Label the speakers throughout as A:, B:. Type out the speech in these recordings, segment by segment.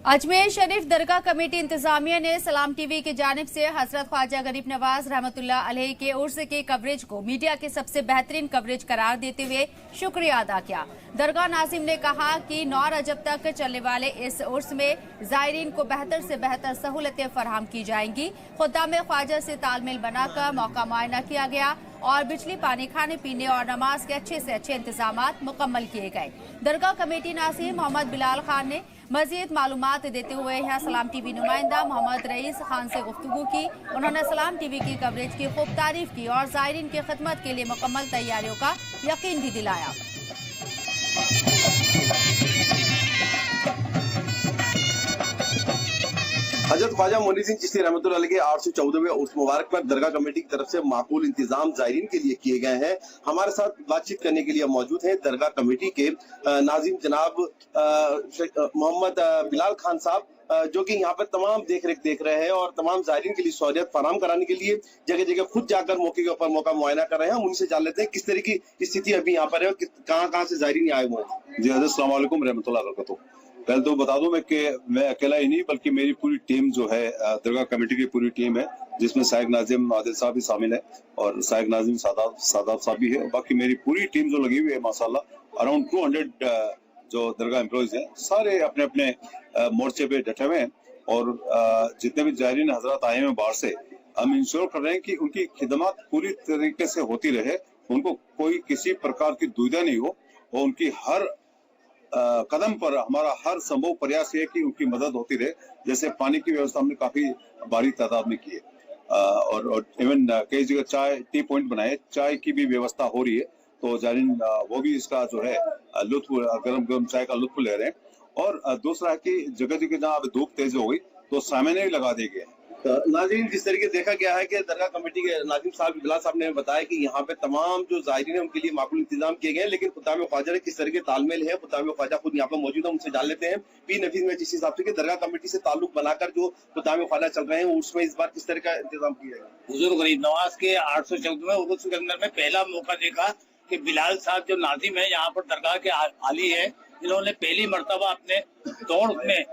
A: अजमेर शरीफ दरगाह committee इंतजामिया ने सलाम टीवी की जानिब से हजरत ख्वाजा गरीब नवाज रहमतुल्लाह अलैह के उर्स के कवरेज को मीडिया के सबसे बेहतरीन कवरेज करार देते हुए शुक्रिया अदा किया। दरगाह नाजिम ने कहा कि 9 रजब तक चलने वाले इस उर्स में जायरीन को बेहतर से बेहतर सहूलतें फराहम की जाएंगी। खुद्दाम ख्वाजा से तालमेल बनाकर मौका मुआयना किया गया और बिजली, पानी, खाने पीने और नमाज के अच्छे से अच्छे इंतजामात मुकम्मल किए गए। दरगाह कमेटी नाज़िम मोहम्मद बिलाल खान ने मजीद मालूमात देते हुए यहाँ सलाम टीवी नुमाइंदा मोहम्मद रईस खान से गुफ्तगू की। उन्होंने सलाम टीवी की कवरेज की खूब तारीफ की और ज़ायरीन की खिदमत के लिए मुकम्मल तैयारियों का यकीन भी दिलाया।
B: हजरत ख्वाजा मोइनुद्दीन चिश्ती रहमतुल्लाह अलैह के 814वें उर्स मुबारक पर दरगाह कमेटी की तरफ से माकूल इंतजाम जायरीन के लिए किए गए हैं। हमारे साथ बातचीत करने के लिए मौजूद हैं दरगाह कमेटी के नाजिम जनाब मोहम्मद बिलाल खान साहब, जो कि यहाँ पर तमाम देख रहे हैं और तमाम जायरीन के लिए सहूलियत फराहम कराने के लिए जगह जगह खुद जाकर मौके के ऊपर मौका मुआयना कर रहे हैं। हम उनसे जान लेते हैं किस तरह की स्थिति अभी यहाँ पर है और कहाँ से जायरीन आए हुए हैं।
C: जी हज़रत अस्सलाम वालेकुम रहमतुल्लाह वबरकातुहू। पहले तो बता दूं कि मैं अकेला ही नहीं बल्कि मेरी पूरी टीम जो है दरगाह कमेटी की पूरी टीम है, जिसमें साहिब नाजिम आदिल साहब भी शामिल है और साहिब नाजिम सादाब साहब भी है। बाकी मेरी पूरी टीम जो लगी हुई है माशाल्लाह अराउंड 200 जो दरगाह एम्प्लॉइज हैं, सारे अपने अपने मोर्चे पे डटे हुए हैं और जितने भी जायरीन हजरात आए हैं बाहर से, हम इंश्योर कर रहे हैं कि उनकी खिदमत पूरी तरीके से होती रहे, उनको कोई किसी प्रकार की दुविधा नहीं हो और उनकी हर कदम पर हमारा हर संभव प्रयास है कि उनकी मदद होती रहे। जैसे पानी की व्यवस्था हमने काफी भारी तादाद में की है और इवन कई जगह चाय टी पॉइंट बनाए, चाय की भी व्यवस्था हो रही है, तो जायरीन वो भी इसका जो है लुत्फ, गरम गरम चाय का लुत्फ ले रहे हैं। और दूसरा है कि जगह जगह जहाँ अब धूप तेज हो गई तो सामने भी लगा दिए गए हैं।
B: नाज़रीन, जिस तरीके देखा गया है कि दरगाह कमेटी के नाजिम साहब बिलाल साहब ने बताया कि यहाँ पे तमाम जो जायरीन है उनके लिए माकूल इंतजाम किए गए हैं, लेकिन खुद्दाम ख्वाजा ने किस तरह के तालमेल है, खुद्दाम ख्वाजा खुद यहाँ पे मौजूद है, उनसे जान लेते हैं। पी नफीस में जिस हिसाब से दरगाह कमेटी से ताल्लुक बनाकर जो खुद्दाम ख्वाजा चल रहे हैं उसमें इस बार किस तरह का इंतजाम किया गया?
D: हुजूर गरीब नवाज के 814वें उर्स के अंदर में पहला मौका देखा कि बिलाल साहब जो नाजिम है यहाँ पर दरगाह के आली है, इन्होंने पहली मर्तबा अपने दौड़ में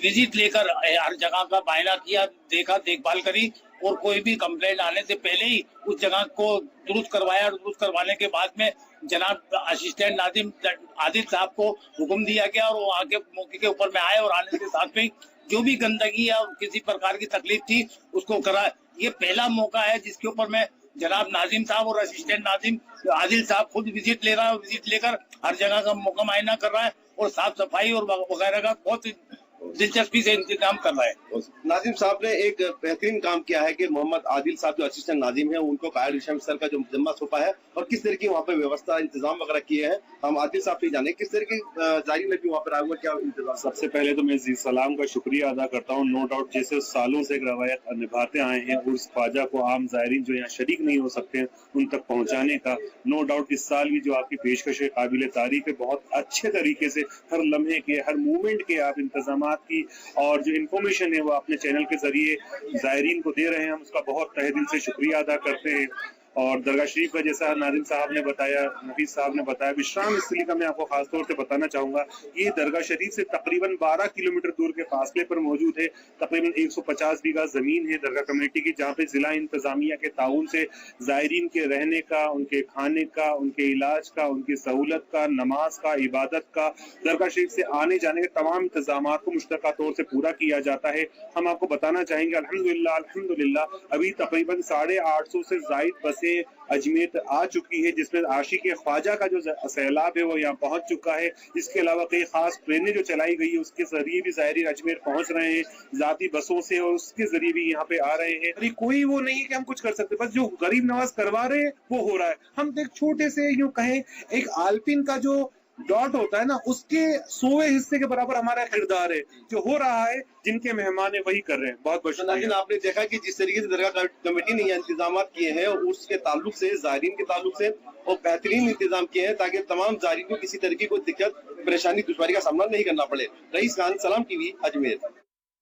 D: विजिट लेकर हर जगह का मुआयना किया, देखा, देखभाल करी और कोई भी कंप्लेंट आने से पहले ही उस जगह को दुरुस्त करवाया और दुरुस्त करवाने के बाद में जनाब असिस्टेंट नाजिम आदिल साहब को हुक्म दिया गया और वो आगे मौके के ऊपर में आए और आने के साथ में जो भी गंदगी या किसी प्रकार की तकलीफ थी उसको करा। ये पहला मौका है जिसके ऊपर में जनाब नाजिम साहब और असिस्टेंट नाजिम आदिल साहब खुद विजिट ले रहा है और विजिट लेकर हर जगह का मौका मुआयना कर रहा है और साफ सफाई और वगैरह का बहुत दिलचस्पी से इंतजाम कर रहा है।
B: नाजिम साहब ने एक बेहतरीन काम किया है कि मोहम्मद आदिल साहब जो असिस्टेंट नाजिम है उनको कायद विषय सर का जो जिम्मा सौंपा है और किस तरह की वहाँ पे व्यवस्था इंतजाम वगैरह किए हैं। हम आदिल साहब से जाने किस तरह की जायरीन में भी वहाँ पर आए हुए क्या इंतजाम।
C: सबसे पहले तो मैं जी सलाम का शुक्रिया अदा करता हूँ। नो डाउट जैसे सालों से एक रवायत निभाते आए हैं उर्स ख्वाजा को आम जायरीन जो यहाँ शरीक नहीं हो सकते उन तक पहुँचाने का, नो डाउट इस साल भी जो आपकी पेशकश है काबिल तारीफ है। बहुत अच्छे तरीके से हर लम्हे के हर मूवमेंट के आप इंतजाम की और जो इन्फॉर्मेशन है वो अपने चैनल के जरिए जायरीन को दे रहे हैं, हम उसका बहुत तहे दिल से शुक्रिया अदा करते हैं। और दरगाह शरीफ का जैसा नाजिम साहब ने बताया, नफीस साहब ने बताया, विश्राम स्थली का मैं आपको खासतौर से बताना चाहूंगा। ये दरगाह शरीफ से तकरीबन 12 किलोमीटर दूर के फासले पर मौजूद है। तकरीबन 150 बीघा जमीन है दरगाह कमेटी की, जहाँ पे जिला इंतजामिया के ताउन से जायरीन के रहने का, उनके खाने का, उनके इलाज का, उनकी सहूलत का, नमाज का, इबादत का, दरगाह शरीफ से आने जाने के तमाम इंतजाम को मुश्तरका तौर से पूरा किया जाता है। हम आपको बताना चाहेंगे अल्हम्दुलिल्लाह अभी तकरीबन 850 से जायद बसें अजमेर आ चुकी है, जिसमें आशिक ख्वाजा का जो सैलाब है वो यहाँ पहुंच चुका है। इसके अलावा कई खास ट्रेनें जो चलाई गई है उसके जरिए भी जायरीन अजमेर पहुंच रहे हैं, जाती बसों से, और उसके जरिए भी यहाँ पे आ रहे हैं। अरे कोई वो नहीं है कि हम कुछ कर सकते, बस जो गरीब नवाज करवा रहे हैं वो हो रहा है। हम एक छोटे से यूं कहें एक आलपिन का जो डॉट होता है ना, उसके 100वें हिस्से के बराबर हमारा किरदार है। जो हो रहा है जिनके मेहमान है वही कर रहे हैं। बहुत बहुत
B: लेकिन आपने देखा कि जिस तरीके से दरगाह कमेटी ने इंतजाम किए हैं उसके ताल्लुक से, जायरीन के ताल्लुक से और बेहतरीन इंतजाम किए हैं ताकि तमाम जायरीन को किसी तरह की कोई दिक्कत, परेशानी, दुश्वारी का सामना नहीं करना पड़े। रईस खान, सलाम टीवी, अजमेर।